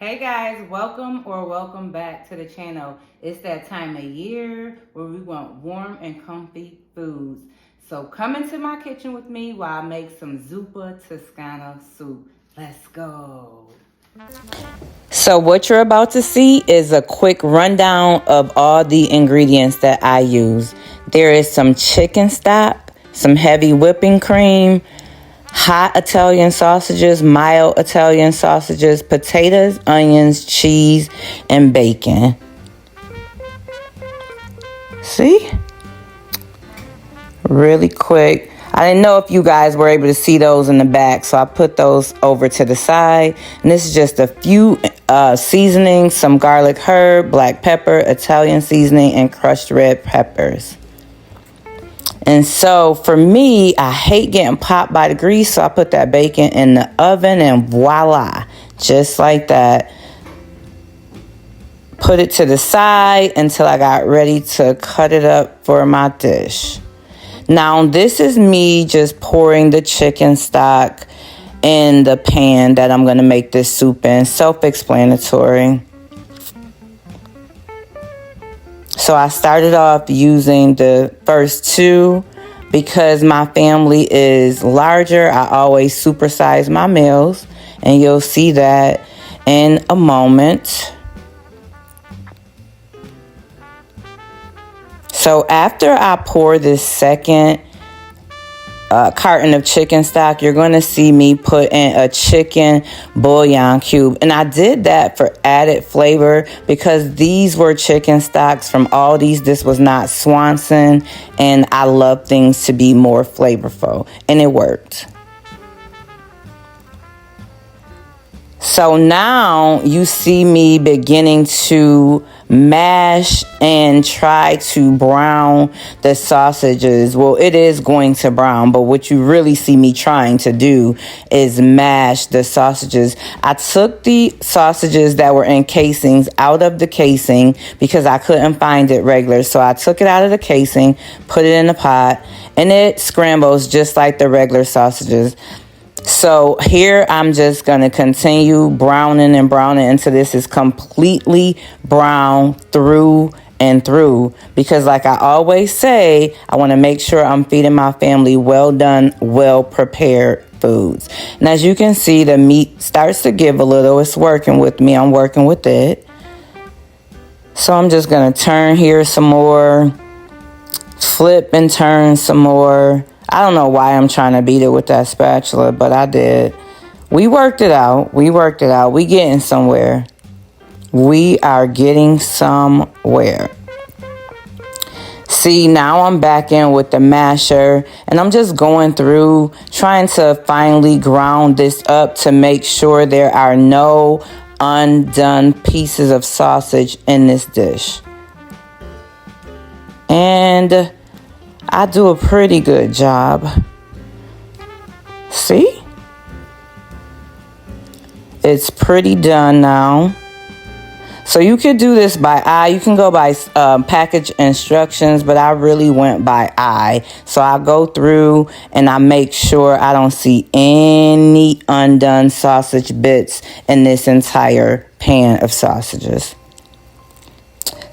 Hey guys, welcome back to the channel. It's that time of year where we want warm and comfy foods. So come into my kitchen with me while I make some Zuppa Toscana soup. Let's go. So what you're about to see is a quick rundown of all the ingredients that I use. There is some chicken stock, some heavy whipping cream, hot Italian sausages, mild Italian sausages, potatoes, onions, cheese, and bacon. See? Really quick. I didn't know if you guys were able to see those in the back, so I put those over to the side. And this is just a few seasonings, some garlic herb, black pepper, Italian seasoning, and crushed red peppers. And so for me, I hate getting popped by the grease, so I put that bacon in the oven and voila, just like that. Put it to the side until I got ready to cut it up for my dish. Now this is me just pouring the chicken stock in the pan that I'm going to make this soup in. Self-explanatory. So I started off using the first two because my family is larger. I always supersize my meals, and you'll see that in a moment. So after I pour this second carton of chicken stock, you're going to see me put in a chicken bouillon cube. And I did that for added flavor because these were chicken stocks from Aldi's. This was not Swanson. And I love things to be more flavorful. And it worked. So now you see me beginning to mash and try to brown the sausages. Well, it is going to brown, but what you really see me trying to do is mash the sausages. I took the sausages that were in casings out of the casing because I couldn't find it regular. So I took it out of the casing, put it in the pot, and it scrambles just like the regular sausages. So here I'm just going to continue browning and browning until this is completely brown through and through. Because like I always say, I want to make sure I'm feeding my family well done, well prepared foods. And as you can see, the meat starts to give a little. It's working with me. I'm working with it. So I'm just going to turn here some more, flip and turn some more. I don't know why I'm trying to beat it with that spatula, but I did. We worked it out. We getting somewhere. We are getting somewhere. See, now I'm back in with the masher, and I'm just going through, trying to finally ground this up to make sure there are no undone pieces of sausage in this dish. And I do a pretty good job. See? It's pretty done now. So you could do this by eye. You can go by package instructions, but I really went by eye. So I go through and I make sure I don't see any undone sausage bits in this entire pan of sausages.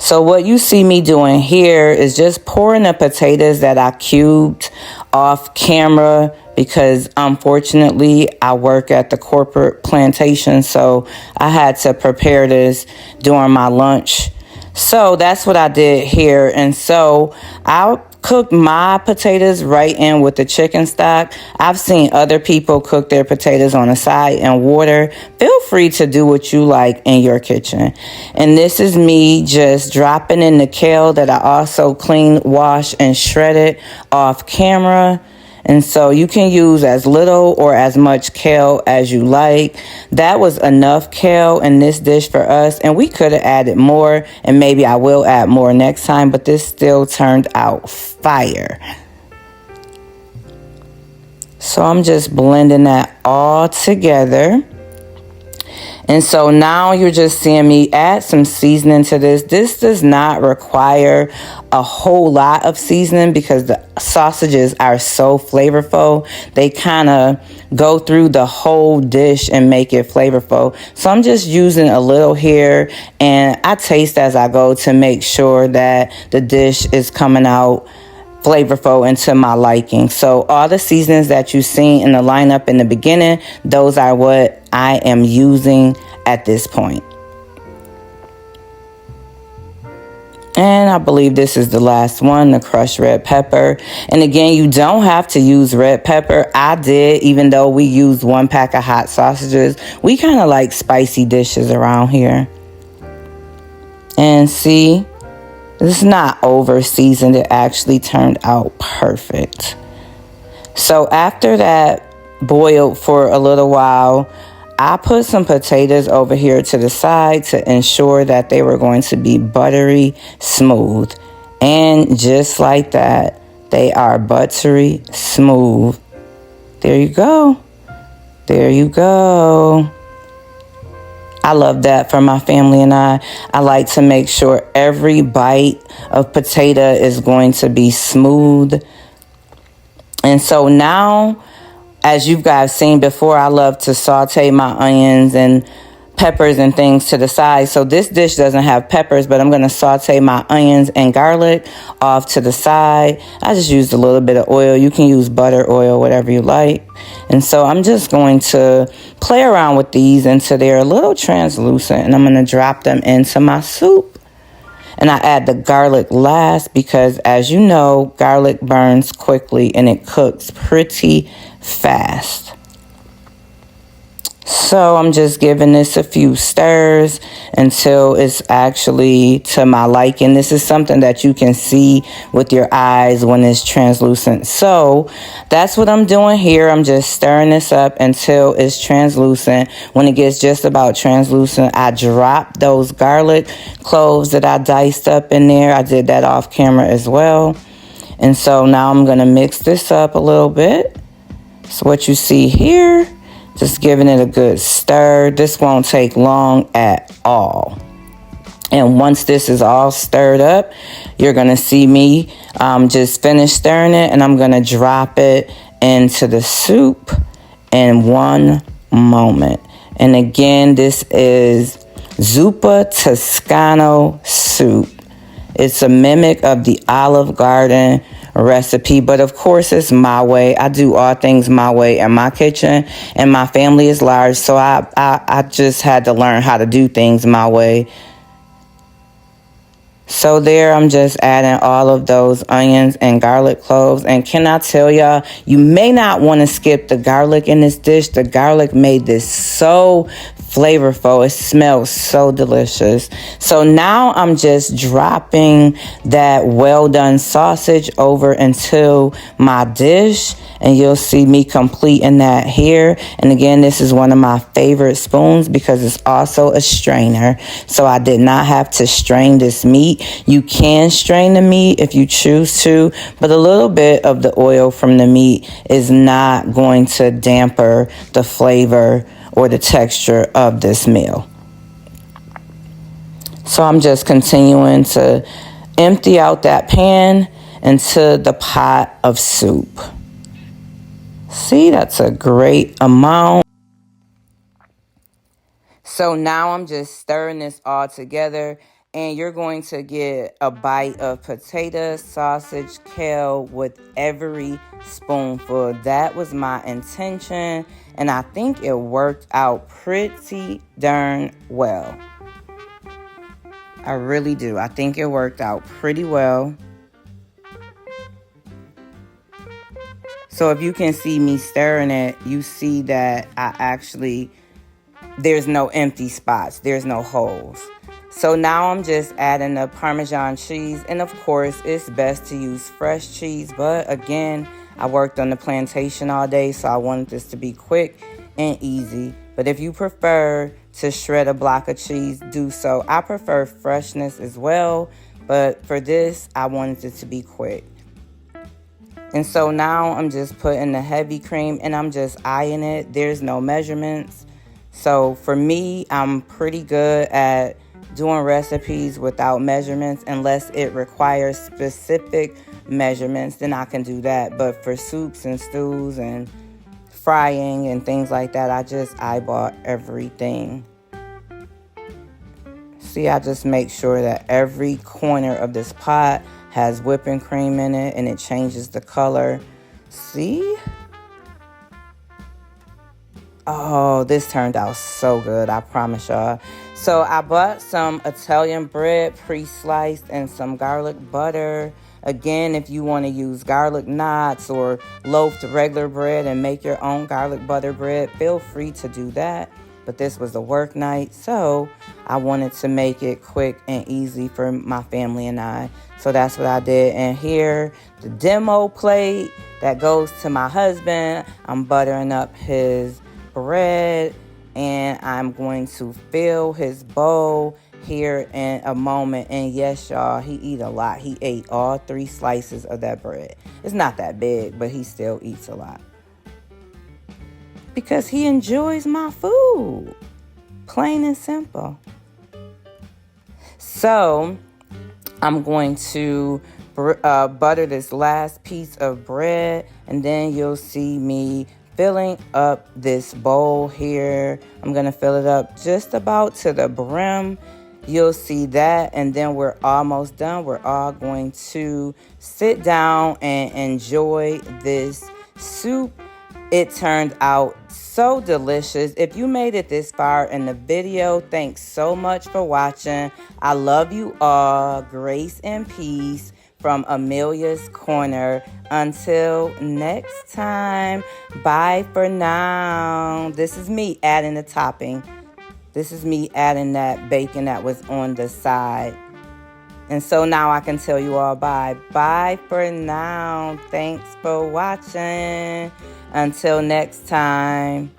So what you see me doing here is just pouring the potatoes that I cubed off camera because unfortunately I work at the corporate plantation, so I had to prepare this during my lunch. So that's what I did here. And so I'll cook my potatoes right in with the chicken stock. I've seen other people cook their potatoes on the side in water. Feel free to do what you like in your kitchen. And this is me just dropping in the kale that I also cleaned, washed, and shredded off camera. And so you can use as little or as much kale as you like. That was enough kale in this dish for us. And we could have added more, and maybe I will add more next time, but this still turned out fire. So I'm just blending that all together. And so now you're just seeing me add some seasoning to this. This does not require a whole lot of seasoning because the sausages are so flavorful. They kind of go through the whole dish and make it flavorful. So I'm just using a little here, and I taste as I go to make sure that the dish is coming out flavorful and to my liking. So all the seasonings that you've seen in the lineup in the beginning, those are what I am using at this point. And I believe this is the last one, the crushed red pepper. And again, you don't have to use red pepper. I did, even though we used 1 pack of hot sausages. We kind of like spicy dishes around here. And see, it's not over seasoned. It actually turned out perfect. So after that boiled for a little while, I put some potatoes over here to the side to ensure that they were going to be buttery smooth. And just like that, they are buttery smooth. There you go. There you go. I love that for my family and I. I like to make sure every bite of potato is going to be smooth. And so now, as you guys seen before, I love to saute my onions and peppers and things to the side. So this dish doesn't have peppers, but I'm going to saute my onions and garlic off to the side. I just used a little bit of oil. You can use butter, oil, whatever you like. And so I'm just going to play around with these until they're a little translucent, and I'm going to drop them into my soup. And I add the garlic last because, as you know, garlic burns quickly and it cooks pretty fast. So I'm just giving this a few stirs until it's actually to my liking. This is something that you can see with your eyes when it's translucent. So that's what I'm doing here. I'm just stirring this up until it's translucent. When it gets just about translucent, I drop those garlic cloves that I diced up in there. I did that off camera as well. And so now I'm going to mix this up a little bit. So what you see here, just giving it a good stir. This won't take long at all. And once this is all stirred up, you're going to see me just finish stirring it. And I'm going to drop it into the soup in one moment. And again, this is Zuppa Toscana soup. It's a mimic of the Olive Garden recipe, but of course it's my way. I do all things my way in my kitchen, and my family is large, so I just had to learn how to do things my way. So there, I'm just adding all of those onions and garlic cloves. And can I tell y'all, you may not want to skip the garlic in this dish. The garlic made this so flavorful. It smells so delicious. So now I'm just dropping that well done sausage over into my dish, and you'll see me completing that here. And again, this is one of my favorite spoons because it's also a strainer. So I did not have to strain this meat. You can strain the meat if you choose to, but a little bit of the oil from the meat is not going to damper the flavor or the texture of this meal. So I'm just continuing to empty out that pan into the pot of soup. See, that's a great amount. So now I'm just stirring this all together, and you're going to get a bite of potato, sausage, kale with every spoonful. That was my intention, and I think it worked out pretty darn well. I really do. I think it worked out pretty well. So if you can see me stirring it, you see that there's no empty spots. There's no holes. So now I'm just adding the Parmesan cheese. And of course, it's best to use fresh cheese. But again, I worked on the plantation all day, so I wanted this to be quick and easy. But if you prefer to shred a block of cheese, do so. I prefer freshness as well, but for this, I wanted it to be quick. And so now I'm just putting the heavy cream, and I'm just eyeing it. There's no measurements. So for me, I'm pretty good at doing recipes without measurements unless it requires specific measurements, then I can do that. But for soups and stews and frying and things like that, I just eyeball everything. See, I just make sure that every corner of this pot has whipping cream in it and it changes the color. See? Oh, this turned out so good, I promise y'all. So I bought some Italian bread pre-sliced and some garlic butter. Again, if you want to use garlic knots or loaf regular bread and make your own garlic butter bread, feel free to do that. But this was a work night, so I wanted to make it quick and easy for my family and I. So that's what I did. And here, the demo plate that goes to my husband. I'm buttering up his bread and I'm going to fill his bowl here in a moment. And yes, y'all, he eat a lot. He ate all 3 slices of that bread. It's not that big, but he still eats a lot because he enjoys my food, plain and simple. So I'm going to butter this last piece of bread, and then you'll see me filling up this bowl here. I'm going to fill it up just about to the brim. You'll see that, and then we're almost done. We're all going to sit down and enjoy this soup. It turned out so delicious. If you made it this far in the video, thanks so much for watching. I love you all. Grace and peace from Amelia's Corner. Until next time, bye for now. This is me adding the topping. This is me adding that bacon that was on the side. And so now I can tell you all bye. Bye for now. Thanks for watching. Until next time.